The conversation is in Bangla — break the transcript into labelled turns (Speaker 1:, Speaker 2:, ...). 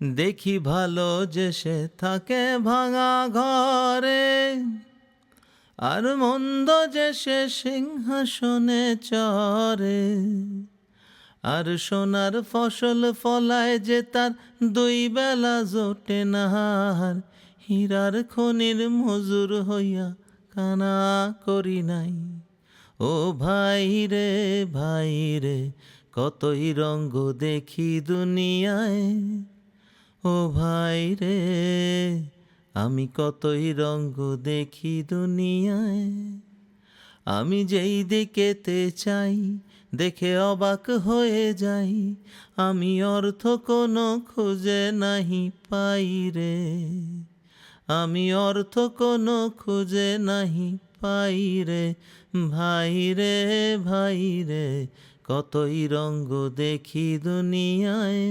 Speaker 1: দেখি ভালো যে সে থাকে ভাঙা ঘরে, আর মন্দ যে সে সিংহাসনে চড়ে। আর সোনার ফসল ফলায় যে তার দুই বেলা জোটে না, আর হীরার খনির মজুর হইয়া কানা করি নাই। ও ভাই রে ভাই রে, কতই রঙ্গ দেখি দুনিয়ায়। ও ভাই রে, আমি কতই রঙ্গ দেখি দুনিয়ায়। আমি যেই দিকেতে চাই দেখে অবাক হয়ে যাই, আমি অর্থ কোনো খুঁজে নাহি পাই রে। আমি অর্থ কোনো খুঁজে নাহি পাই রে। ভাই রে ভাই রে, কতই রঙ্গ দেখি দুনিয়ায়।